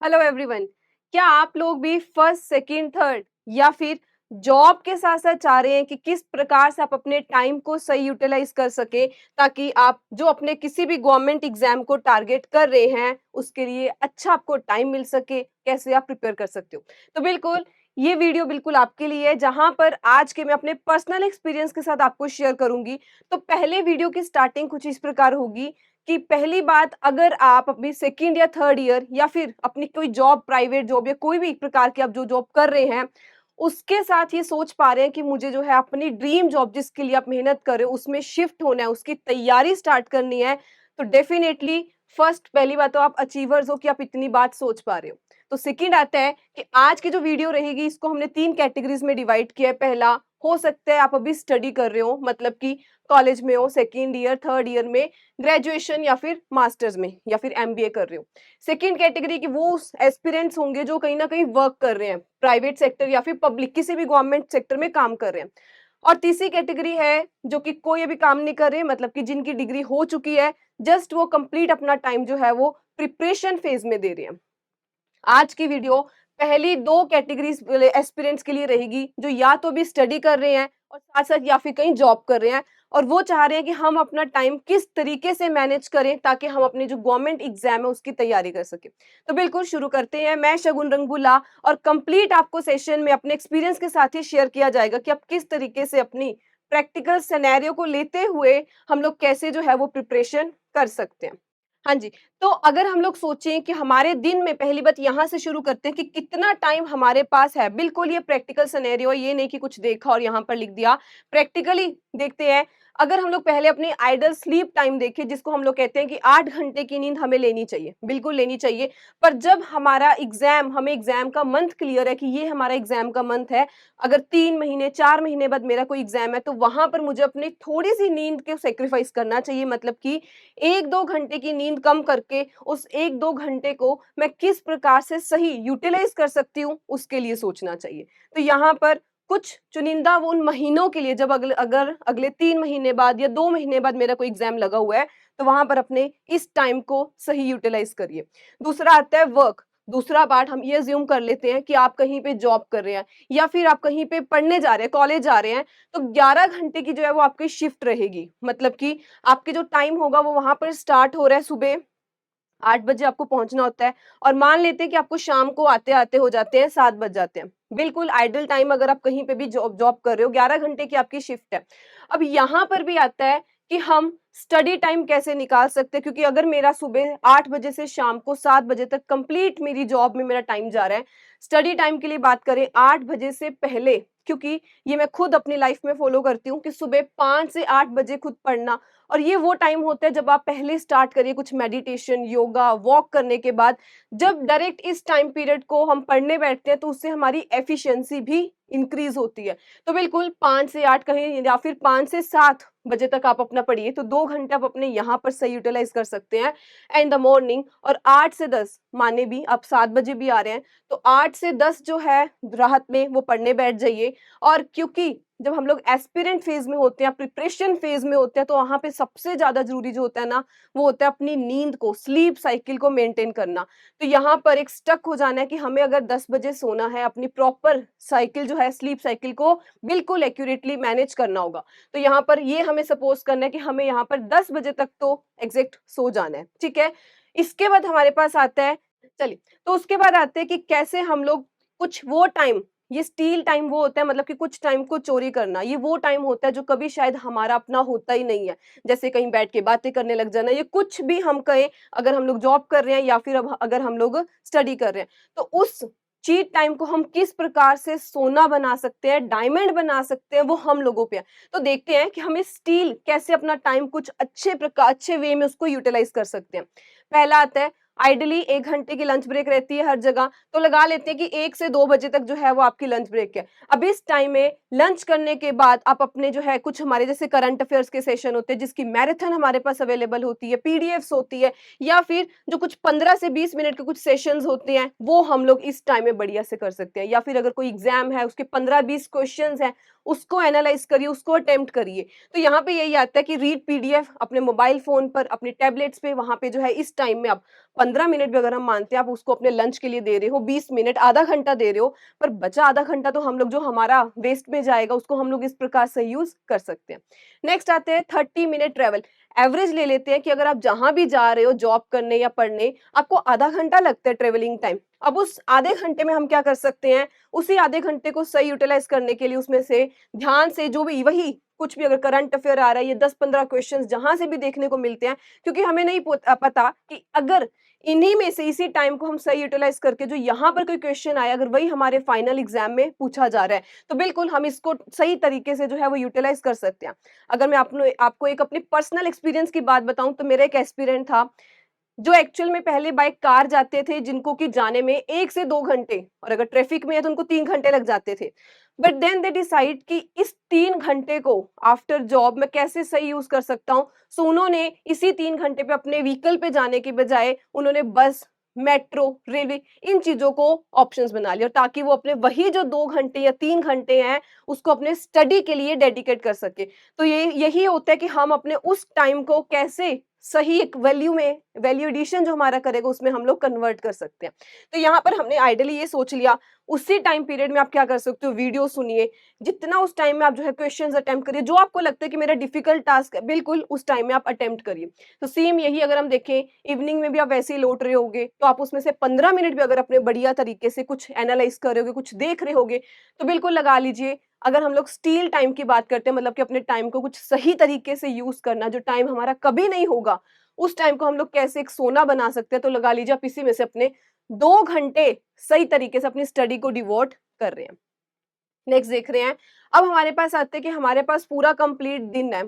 Hello everyone. क्या आप लोग भी फर्स्ट सेकंड थर्ड या फिर जॉब के साथ साथ चाह रहे हैं कि किस प्रकार से आप अपने टाइम को सही यूटिलाइज कर सके ताकि आप जो अपने किसी भी गवर्नमेंट एग्जाम को टारगेट कर रहे हैं उसके लिए अच्छा आपको टाइम मिल सके, कैसे आप प्रिपेयर कर सकते हो। तो बिल्कुल ये वीडियो बिल्कुल आपके लिए है, जहां पर आज के मैं अपने पर्सनल एक्सपीरियंस के साथ आपको शेयर करूंगी। तो पहले वीडियो की स्टार्टिंग कुछ इस प्रकार होगी कि पहली बात, अगर आप अपनी सेकंड या थर्ड ईयर या फिर अपनी कोई जॉब, प्राइवेट जॉब या कोई भी एक प्रकार की आप जो जॉब कर रहे हैं, उसके साथ ये सोच पा रहे हैं कि मुझे जो है अपनी ड्रीम जॉब जिसके लिए आप मेहनत कर रहे हो उसमें शिफ्ट होना है, उसकी तैयारी स्टार्ट करनी है, तो डेफिनेटली फर्स्ट पहली बात तो आप अचीवर्स हो कि आप इतनी बात सोच पा रहे हो। तो सेकंड आता है कि आज की जो वीडियो रहेगी इसको हमने 3 कैटेगरीज में डिवाइड किया है। पहला, हो सकता है आप अभी स्टडी कर रहे हो, मतलब कि कॉलेज में हो, सेकंड ईयर, थर्ड ईयर में, ग्रेजुएशन या फिर मास्टर्स में या फिर एमबीए कर रहे हो। सेकंड कैटेगरी की वो एस्पिरेंट्स होंगे जो कहीं ना कहीं वर्क कर रहे हैं, प्राइवेट सेक्टर या फिर पब्लिक किसी भी गवर्नमेंट सेक्टर में काम कर रहे हैं। और तीसरी कैटेगरी है जो कि कोई अभी काम नहीं कर रहे, मतलब कि जिनकी डिग्री हो चुकी है, जस्ट वो कंप्लीट अपना टाइम जो है वो प्रिपरेशन फेज में दे रहे हैं। आज की वीडियो पहली 2 कैटेगरीज़ एस्पिरेंट्स के लिए रहेगी, जो या तो अभी स्टडी कर रहे हैं और साथ-साथ या फिर कहीं जॉब कर रहे हैं और वो चाह रहे हैं कि हम अपना टाइम किस तरीके से मैनेज करें ताकि हम अपनी जो गवर्नमेंट एग्ज़ाम है उसकी तैयारी कर सकें। तो बिल्कुल शुरू करते हैं। मैं शगुन रंगबुला और कंप्लीट आपको सेशन में अपने एक्सपीरियंस के साथ ही शेयर किया जाएगा कि आप किस तरीके से अपनी प्रैक्टिकल सिनेरियो को लेते हुए हम लोग कैसे जो है वो प्रिपरेशन कर सकते हैं। हाँ जी। तो अगर हम लोग सोचें कि हमारे दिन में, पहली बात यहाँ से शुरू करते हैं कि कितना टाइम हमारे पास है। बिल्कुल ये प्रैक्टिकल सिनेरियो है, ये नहीं कि कुछ देखा और यहाँ पर लिख दिया। प्रैक्टिकली देखते हैं, अगर हम लोग पहले अपनी आइडल स्लीप टाइम देखें, जिसको हम लोग कहते हैं कि 8 घंटे की नींद हमें लेनी चाहिए, बिल्कुल लेनी चाहिए। पर जब हमारा एग्ज़ाम, हमें एग्ज़ाम का मंथ क्लियर है कि ये हमारा एग्ज़ाम का मंथ है, अगर 3 महीने, 4 महीने बाद मेरा कोई एग्ज़ाम है, तो वहाँ पर मुझे अपनी थोड़ी-सी नींद को सैक्रिफाइस करना चाहिए। मतलब कि 1-2 घंटे की नींद कम करके उस 1-2 घंटे को मैं किस प्रकार से सही यूटिलाइज़ कर सकती हूँ, उसके लिए सोचना चाहिए। तो यहाँ पर कुछ चुनिंदा वो उन महीनों के लिए, जब अगर अगले 3 महीने बाद या 2 महीने बाद मेरा कोई एग्ज़ाम लगा हुआ है, तो वहाँ पर अपने इस टाइम को सही यूटिलाइज़ करिए। दूसरा आता है वर्क। दूसरा पार्ट हम ये अज़्यूम कर लेते हैं कि आप कहीं पे जॉब कर रहे हैं या फिर आप कहीं पे पढ़ने जा रहे हैं, कॉलेज जा रहे हैं, तो 11 घंटे की जो है वो आपकी शिफ्ट रहेगी। मतलब कि आपके जो टाइम होगा वो वहाँ पर स्टार्ट हो रहा है सुबह 8 बजे आपको पहुँचना होता है और मान लेते हैं कि आपको शाम को आते-आते हो जाते हैं 7 बज जाते हैं। बिल्कुल आइडल टाइम, अगर आप कहीं पे भी जॉब जॉब कर रहे हो, 11 घंटे की आपकी शिफ्ट है। अब यहाँ पर भी आता है कि हम स्टडी टाइम कैसे निकाल सकते हैं, क्योंकि अगर मेरा सुबह 8 बजे से शाम को 7 बजे तक कंप्लीट मेरी जॉब में मेरा टाइम जा रहा है। स्टडी टाइम की लिए बात करें 8 बजे से पहले, क्योंकि ये मैं खुद अपनी लाइफ में फॉलो करती हूँ कि सुबह 5 से 8 बजे खुद पढ़ना, और ये वो टाइम होता है जब आप पहले स्टार्ट करिए कुछ मेडिटेशन, योगा, वॉक करने के बाद, जब डायरेक्ट इस टाइम पीरियड को हम पढ़ने बैठते हैं तो उससे हमारी एफिशिएंसी भी इंक्रीज होती है। तो बिल्कुल 5 से 8 कहें या फिर 5 से 7 बजे तक आप अपना पढ़िए, तो 2 घंटे आप अपने यहाँ पर सही यूटिलाइज कर सकते हैं इन द मॉर्निंग। और 8 से 10, माने भी आप 7 बजे भी आ रहे हैं, तो 8 से 10 जो है राहत में वो पढ़ने बैठ जाइए। और क्योंकि जब हम लोग एस्पिरेंट फेज में होते हैं, प्रिपरेशन फेज में होते हैं, तो वहाँ पे सबसे ज़्यादा ज़रूरी जो होता है ना, वो होता है अपनी नींद को, स्लीप साइकिल को मेंटेन करना। तो यहाँ पर एक स्टक हो जाना है कि हमें अगर 10 बजे सोना है, अपनी प्रॉपर साइकिल जो है, स्लीप साइकिल को बिल्कुल एक्यूरेटली मैनेज करना होगा। तो यहाँ पर ये हमें सपोज़ करना है कि हमें यहाँ पर 10 बजे तक तो एग्ज़ैक्ट सो जाना है, ठीक है? इसके बाद हमारे पास आता है, चलिए, तो उसके बाद आते हैं कि कैसे हम लोग कुछ वो टाइम, ये स्टील टाइम वो होता है, मतलब कि कुछ टाइम को चोरी करना, ये वो टाइम होता है जो कभी शायद हमारा अपना होता ही नहीं है। जैसे कहीं बैठ के बातें करने लग जाना, ये कुछ भी हम कहें, अगर हम लोग जॉब कर रहे हैं या फिर अब अगर हम लोग स्टडी कर रहे हैं, तो उस चीट टाइम को हम किस प्रकार से सोना बना सकते हैं, डायमंड बना सकते हैं, वो हम लोगों पे है। तो देखते हैं कि हमें स्टील कैसे अपना टाइम कुछ अच्छे वे में उसको यूटिलाइज़ कर सकते हैं। पहला आता है, आइडियली 1 घंटे की लंच ब्रेक रहती है हर जगह, तो लगा लेते हैं कि 1 से 2 बजे तक जो है वो आपकी लंच ब्रेक है। अब इस टाइम में लंच करने के बाद आप अपने जो है कुछ, हमारे जैसे करंट अफेयर्स के सेशन होते हैं जिसकी मैराथन हमारे पास अवेलेबल होती है, पीडीएफ्स होती है, या फिर जो कुछ 15 से 20 मिनट के कुछ सेशंस होते हैं, वो हम लोग इस टाइम में बढ़िया से कर सकते हैं। या फिर अगर कोई एग्जाम है, उसके 15-20 क्वेश्चंस हैं, उसको एनालाइज़ करिए, उसको अटेम्प्ट करिए। तो यहाँ पे यही आता है कि रीड पीडीएफ अपने मोबाइल फ़ोन पर, अपने टैबलेट्स पे, वहाँ पे जो है इस टाइम में आप 15 मिनट भी अगर हम मानते हैं आप उसको अपने लंच के लिए दे रहे हो, 20 मिनट, आधा घंटा दे रहे हो, पर बचा आधा घंटा तो हम लोग जो हमारा वेस्ट में जाएगा उसको हम लोग इस प्रकार से यूज़ कर सकते हैं। नेक्स्ट आते हैं 30 मिनट ट्रैवल। एवरेज ले लेते हैं कि अगर आप जहाँ भी जा रहे हो जॉब करने या पढ़ने, आपको आधा घंटा लगता है ट्रैवलिंग टाइम। अब उस आधे घंटे में हम क्या कर सकते हैं, उसी आधे घंटे को सही यूटिलाइज़ करने के लिए उसमें से ध्यान से जो भी वही कुछ भी अगर करंट अफेयर आ रहा है, ये 10-15 क्वेश्चंस जहाँ से भी देखने को मिलते हैं, क्योंकि हमें नहीं पता कि अगर इन्हीं में से इसी टाइम को हम सही यूटिलाइज़ करके जो यहाँ पर कोई क्वेश्चन आया, अगर वही हमारे फाइनल एग्ज़ाम में पूछा जा रहा है, तो बिल्कुल हम इसको सही तरीके से जो है वो यूटिलाइज़ कर सकते हैं। अगर मैं आपको एक अपनी पर्सनल एक्सपीरियंस की बात बताऊँ तो मेरा एक एस्पिरेंट था, जो एक्चुअल में पहले बाय कार जाते थे जिनको कि जाने में 1 से 2 घंटे और अगर ट्रैफिक में है तो उनको 3 घंटे लग जाते थे। बट देन दे डिसाइड कि इस 3 घंटे को आफ्टर जॉब मैं कैसे सही यूज़ कर सकता हूँ। सो उन्होंने इसी 3 घंटे पे अपने व्हीकल पे जाने की बजाय उन्होंने बस, मेट्रो, रेलवे इन चीज़ों को ऑप्शंस बना लिया ताकि वो अपने वही जो 2 घंटे या 3 घंटे हैं उसको अपने स्टडी के लिए डेडिकेट कर सके। तो ये यही होता है कि हम अपने उस टाइम को कैसे सही एक वैल्यू में वैल्यू एडिशन जो हमारा करेगा उसमें हम लोग कन्वर्ट कर सकते हैं। तो यहाँ पर हमने आइडियली ये सोच लिया, उसी टाइम पीरियड में आप क्या कर सकते हो, वीडियो सुनिए, जितना उस टाइम में आप जो है क्वेश्चंस अटेम्प्ट करिए, जो आपको लगता है कि मेरा डिफिकल्ट टास्क है, बिल्कुल उस टाइम में आप अटेम्प्ट करिए। तो सेम यही अगर हम देखें, इवनिंग में भी आप वैसे ही लौट रहे होगे, तो आप उसमें से 15 मिनट भी अगर अपने बढ़िया तरीके से कुछ एनालाइज़ कर रहे होगे, कुछ देख रहे होगे, तो बिल्कुल लगा लीजिए। अगर हम लोग स्टील टाइम की बात करते हैं मतलब कि अपने टाइम को कुछ सही तरीके से यूज़ करना, जो टाइम हमारा कभी नहीं होगा, उस टाइम को हम लोग कैसे एक सोना बना सकते हैं, तो लगा लीजिए आप इसी में से अपने 2 घंटे सही तरीके से अपनी स्टडी को डिवोट कर रहे हैं। नेक्स्ट देख रहे हैं, अब हमारे पास आते हैं कि हमारे पास पूरा कंप्लीट दिन है।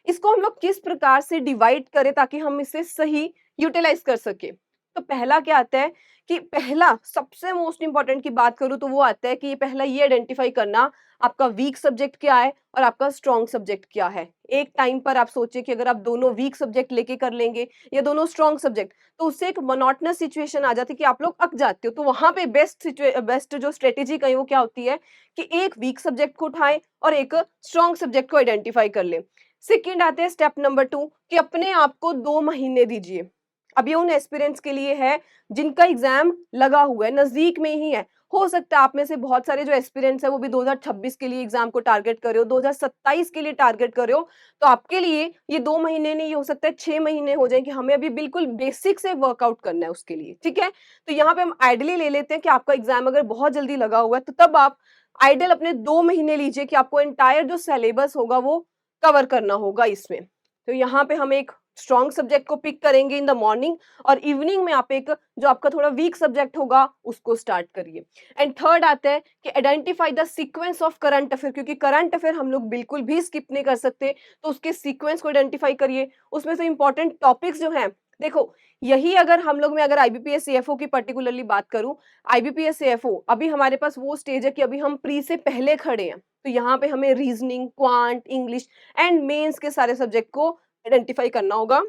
इसको हम लोग किस प्रकार से डिवाइड करें ताकि हम इसे सही यूटिलाइज़ कर सकें। तो पहला क्या आता है कि पहला सबसे मोस्ट इम्पोर्टेंट की बात करूँ तो वो आता है कि पहला ये आइडेंटिफ़ाई करना आपका वीक सब्जेक्ट क्या है और आपका स्ट्रॉन्ग सब्जेक्ट क्या है। एक टाइम पर आप सोचिए कि अगर आप दोनों वीक सब्जेक्ट लेके कर लेंगे या दोनों स्ट्रॉन्ग सब्जेक्ट, तो उससे एक मोनोटोनस सिचुएशन आ जाती है कि आप लोग अक जाते हो। तो वहाँ पे बेस्ट जो स्ट्रैटेजी कहीं वो क्या होती है कि एक वीक सब्जेक्ट को उठाएँ और एक स्ट्रॉन्ग सब्जेक्ट को आइडेंटिफ़ाई कर लें। सेकंड आते हैं स्टेप नंबर 2 कि अपने आप को 2 महीने दीजिए। अब ये उन एस्पिरेंट्स के लिए है जिनका एग्ज़ाम लगा हुआ है, नज़दीक में ही है। हो सकता है आप में से बहुत सारे जो एस्पिरेंट्स हैं वो भी 2026 के लिए एग्ज़ाम को टारगेट कर रहे हो, 2027 के लिए टारगेट कर रहे हो, तो आपके लिए ये 2 महीने नहीं, ये हो सकता है 6 महीने हो जाएँ कि हमें अभी बिल्कुल बेसिक से वर्कआउट करना है उसके लिए, ठीक है? तो यहाँ पे हम आइडियली ले लेते हैं कि आपका एग्ज़ाम अगर बहुत जल्दी लगा हुआ है, तो तब आप आइडियल अपने 2 महीने लीजिए कि आपको एंटायर जो सिलेबस होगा वो कवर करना होगा इसमें। तो यहाँ पे हम एक स्ट्रॉन्ग सब्जेक्ट को पिक करेंगे इन द मॉर्निंग और इवनिंग में आप एक जो आपका थोड़ा वीक सब्जेक्ट होगा उसको स्टार्ट करिए। एंड थर्ड आता है कि identify the sequence of current affair, क्योंकि करंट अफेयर हम लोग बिल्कुल भी स्किप नहीं कर सकते, तो उसके सीक्वेंस को आइडेंटिफाई करिए। उसमें से इंपॉर्टेंट टॉपिक्स जो हैं, देखो यही अगर हम लोग मैं अगर आईबीपीएस सीएफओ की पर्टिकुलरली बात करूं, आईबीपीएस सीएफओ अभी हमारे पास वो स्टेज है कि अभी हम प्री से पहले खड़े हैं, तो यहाँ पे हमें reasoning, quant, English and mains के सारे सब्जेक्ट को आइडेंटिफाई करना होगा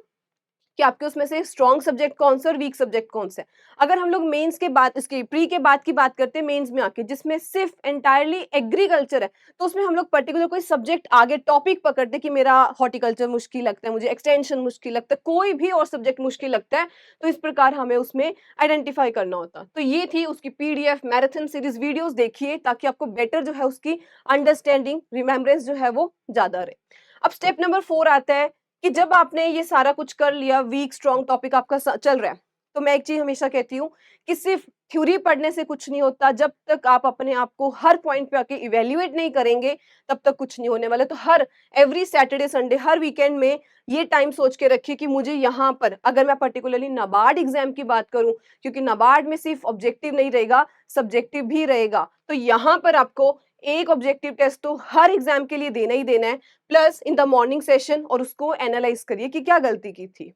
कि आपके उसमें से स्ट्रॉन्ग सब्जेक्ट कौन सा और वीक सब्जेक्ट कौन सा है। अगर हम लोग मेंस के बाद इसके प्री के बाद की बात करते हैं मेंस में आके जिसमें सिर्फ एंटायरली एग्रीकल्चर है, तो उसमें हम लोग पर्टिकुलर कोई सब्जेक्ट आगे टॉपिक पकड़ते हैं कि मेरा हॉर्टिकल्चर मुश्किल लगता है, मुझे एक्सटेंशन मुश्किल लगता है, कोई भी और सब्जेक्ट मुश्किल लगता है, तो इस प्रकार हमें उसमें आइडेंटिफाई करना होता। तो ये थी उसकी पीडीएफ मैराथन सीरीज, वीडियोस देखिए ताकि आपको बेटर जो है उसकी अंडरस्टैंडिंग, रिमेम्बरेंस जो है वो ज्यादा रहे। अब स्टेप नंबर 4 आता है कि जब आपने ये सारा कुछ कर लिया, वीक स्ट्रॉन्ग टॉपिक आपका चल रहा है, तो मैं एक चीज हमेशा कहती हूँ कि सिर्फ थ्योरी पढ़ने से कुछ नहीं होता। जब तक आप अपने आप को हर पॉइंट पे आके इवेल्युएट नहीं करेंगे तब तक कुछ नहीं होने वाला। तो हर एवरी सैटरडे संडे हर वीकेंड में ये टाइम सोच के रखिए कि मुझे यहाँ पर, अगर मैं पर्टिकुलरली नाबार्ड एग्जाम की बात करूं, क्योंकि नाबार्ड में सिर्फ ऑब्जेक्टिव नहीं रहेगा, सब्जेक्टिव भी रहेगा, तो यहाँ पर आपको एक ऑब्जेक्टिव टेस्ट तो हर एग्जाम के लिए देना ही देना है, plus in the morning session, और उसको एनालाइज करिए कि क्या गलती की थी।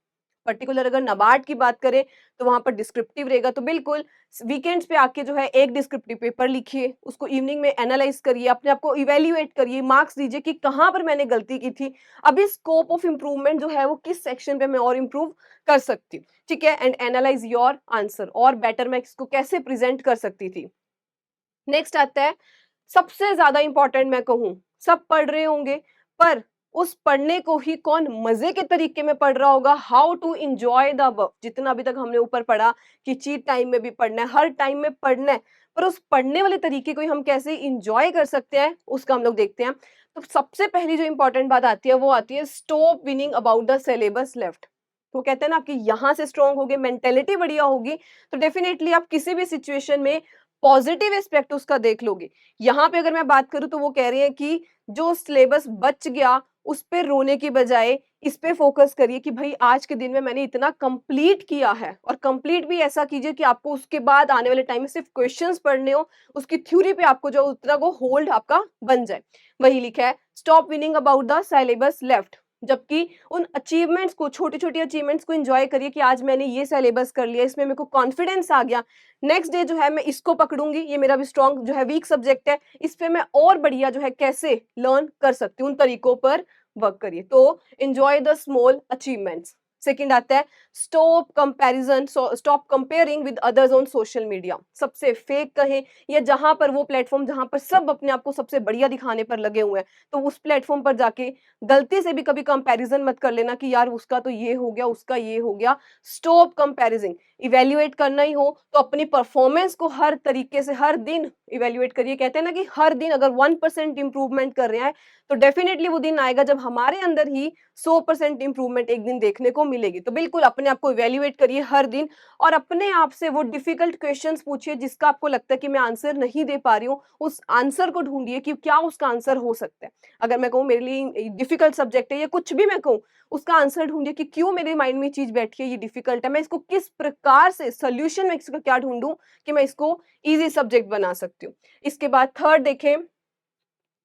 पर्टिकुलर अगर नाबार्ड की बात करें तो वहां पर डिस्क्रिप्टिव रहेगा, तो बिल्कुल वीकेंड्स पे आके जो है एक डिस्क्रिप्टिव पेपर लिखिए, उसको इवनिंग में एनालाइज करिए, अपने आप को इवेल्युएट करिए, मार्क्स दीजिए कि कहाँ पर मैंने गलती की थी, अभी स्कोप ऑफ इम्प्रूवमेंट जो है वो किस सेक्शन पे मैं और इम्प्रूव कर सकती हूँ, ठीक है। एंड एनालाइज योर आंसर, और बेटर मैं इसको कैसे प्रेजेंट कर सकती थी। नेक्स्ट आता है सबसे ज्यादा इंपॉर्टेंट मैं कहूँ, सब पढ़ रहे होंगे, पर उस पढ़ने को ही कौन मज़े के तरीके में पढ़ रहा होगा, how to enjoy the work. जितना अभी तक हमने ऊपर पढ़ा कि चीट टाइम में भी पढ़ना है, हर टाइम में पढ़ना है, पर उस पढ़ने वाले तरीके को ही हम कैसे एन्जॉय कर सकते हैं, उसका हम लोग देखते हैं। तो सबसे पहली जो इम्पोर्टेंट बात आती है, वो आती है stop winning about the syllabus left. तो कहते हैं ना कि यहाँ से स्ट्रॉन्ग होगे, मेंटालिटी बढ़िया होगी, तो डेफिनिटली आप किसी भी सिचुएशन में पॉजिटिव एस्पेक्ट उसका देख लोगे। यहाँ पे अगर मैं बात करूँ तो वो कह रही हैं कि जो सिलेबस बच गया, उस पे रोने की बजाय इस पे फोकस करिए कि भई आज के दिन में मैंने इतना कंप्लीट किया है, और कंप्लीट भी ऐसा कीजिए कि आपको उसके बाद आने वाले टाइम में सिर्फ क्वेश्चंस पढ़ने हो, उसकी थ्योरी पे आपको जो उतना वो होल्ड आपका बन जाए। वही लिखा है, stop winning about the syllabus left. जबकि उन अचीवमेंट्स को, छोटी-छोटी अचीवमेंट्स को एन्जॉय करिए कि आज मैंने ये सिलेबस कर लिया, इसमें मेरे को कॉन्फिडेंस आ गया। नेक्स्ट डे जो है मैं इसको पकड़ूँगी, ये मेरा भी स्ट्रॉन्ग जो है वीक सब्जेक्ट है, इस पे मैं और बढ़िया जो है कैसे लर्न कर सकती हूँ, उन तरीकों पर वर्क करिए। तो enjoy the small achievements. Second आता है stop comparison, stop comparing with others on social media. सबसे फेक कहें या जहाँ पर वो प्लेटफ़ॉर्म जहाँ पर सब अपने आप को सबसे बढ़िया दिखाने पर लगे हुए हैं, तो उस प्लेटफ़ॉर्म पर जाके गलती से भी कभी कंपैरिजन मत कर लेना कि यार उसका तो ये हो गया, उसका ये हो गया। स्टॉप कंपैरिजिंग। इवैल्यूएट करना ही हो तो अपनी परफॉर्मेंस को हर तरीके से हर दिन इवैल्यूएट करिए। कहते हैं ना कि हर दिन अगर 1% इंप्रूवमेंट कर रहे हैं, तो डेफिनिटली वो दिन आएगा जब हमारे अंदर ही 100% इंप्रूवमेंट एक दिन देखने को मिलेगी। तो बिल्कुल अपने आप को इवैल्यूएट करिए हर दिन, और अपने आप से वो डिफिकल्ट क्वेश्चंस पूछिए जिसका आपको लगता है कि मैं आंसर नहीं दे पा रही हूँ, उस आंसर को ढूँढिए कि क्या उसका आंसर हो सकता है। अगर मैं कहूँ मेरे लिए डिफिकल्ट सब्जेक्ट है या कुछ भी मैं कहूँ, उसका आंसर ढूँढिए कि क्यों मेरे माइंड में ये चीज़ बैठी है, ये डिफिकल्ट है, मैं इसको किस प्रकार से सॉल्यूशन में इसका क्या ढूँढूँ कि मैं इसको ईज़ी सब्जेक्ट बना सकती हूँ। इसके बाद थर्ड देखें,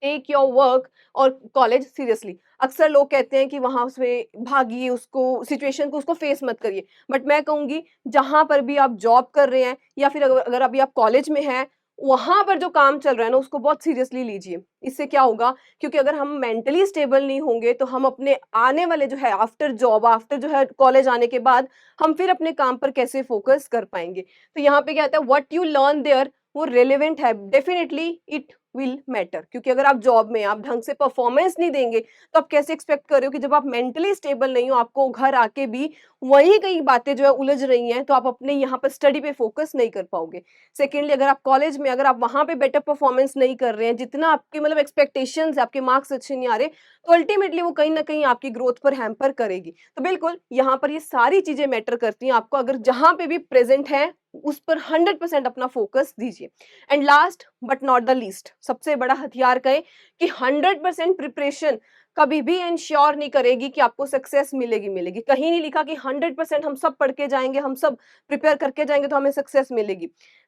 टेक योर वर्क और कॉलेज सीरियसली। अक्सर लोग कहते हैं कि वहाँ से भागिए, उसको सिचुएशन को उसको फेस मत करिए। बट मैं कहूँगी जहाँ पर भी आप जॉब कर रहे हैं या फिर अगर अगर अभी आप कॉलेज में हैं, वहाँ पर जो काम चल रहा है ना उसको बहुत सीरियसली लीजिए। इससे क्या होगा, क्योंकि अगर हम मेंटली स्टेबल नहीं होंगे तो हम अपने आने वाले जो है आफ्टर जॉब, आफ्टर जो है कॉलेज आने के बाद हम फिर अपने काम पर कैसे फोकस कर पाएँगे। तो यहाँ पे क्या आता है, व्हाट यू लर्न देयर वो रिलेवेंट है, डेफिनिटली इट विल मैटर। क्योंकि अगर आप जॉब में आप ढंग से परफॉर्मेंस नहीं देंगे, तो आप कैसे एक्सपेक्ट कर रहे हो कि जब आप मेंटली स्टेबल नहीं हो, आपको घर आके भी वही कई बातें जो है उलझ रही हैं, तो आप अपने यहाँ पर स्टडी पे फोकस नहीं कर पाओगे। सेकेंडली, अगर आप कॉलेज में अगर आप वहाँ पे बेटर परफॉर्मेंस नहीं कर रहे हैं, जितना आपकी मतलब एक्सपेक्टेशंस है, आपके मार्क्स अच्छे नहीं आ रहे, तो अल्टीमेटली वो कहीं न कहीं आपकी ग्रोथ पर हैम्पर करेगी। तो बिल्कुल यहाँ पर ये सारी चीज़ें मैटर करती हैं। आपको अगर जहाँ पे भी प्रेज़ेंट हैं, उस पर 100% अपना फोकस दीजिए। And last but not the least, सबसे बड़ा हथियार कहें कि 100% प्रिपरेशन कभी भी इंश्योर नहीं करेगी कि आपको सक्सेस मिलेगी। कहीं नहीं लिखा कि 100% हम सब पढ़ के जाएँगे, हम सब प्रिपेयर करके जाएँगे तो हमें सक्सेस मिलेगी।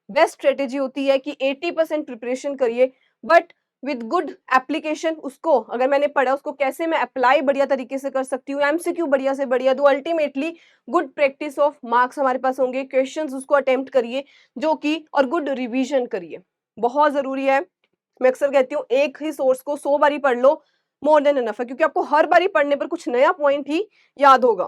बेस्ट स्ट्रैटेजी होती है कि 80% प्रिपरेशन करिए, बट विद गुड एप्लीकेशन। उसको अगर मैंने पढ़ा, उसको कैसे मैं अप्लाई बढ़िया तरीके से कर सकती हूँ, एमसीक्यू बढ़िया से बढ़िया दो, ultimately good practice of marks हमारे पास होंगे, क्वेश्चंस उसको अटेम्प्ट करिए, जो कि और गुड रिवीजन करिए, बहुत ज़रूरी है। मैं अक्सर कहती हूँ एक ही सोर्स को 100 बारी पढ़ लो, मोर देन इनफ है, क्योंकि आपको हर बारी पढ़ने पर कुछ नया पॉइंट ही याद होगा।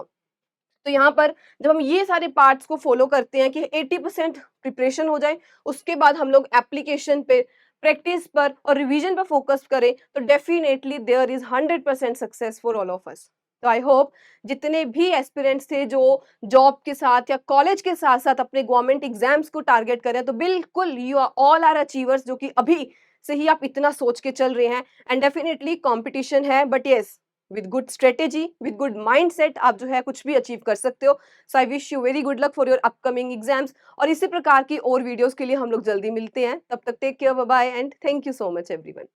तो यहाँ पर जब हम ये सारे पार्ट्स को फॉलो करते हैं कि 80% प्रिपरेशन हो जाए, उसके बाद हम लोग एप्लीकेशन पे, प्रैक्टिस पर और रिवीजन पर फोकस करें, तो definitely there is 100% success for all of us. तो आई होप जितने भी एस्पिरेंट्स थे जो जॉब के साथ या कॉलेज के साथ साथ अपने गवर्नमेंट एग्जाम्स को टारगेट करें, तो बिल्कुल you are all are achievers, जो कि अभी से ही आप इतना सोच के चल रहे हैं। एंड डेफिनेटली कंपटीशन है, but yes, with good strategy, with good mindset आप जो है कुछ भी अचीव कर सकते हो। So I wish you very good luck for your upcoming exams, और इसी प्रकार की और वीडियोस के लिए हम लोग जल्दी मिलते हैं। तब तक take care, bye bye, and thank you so much everyone.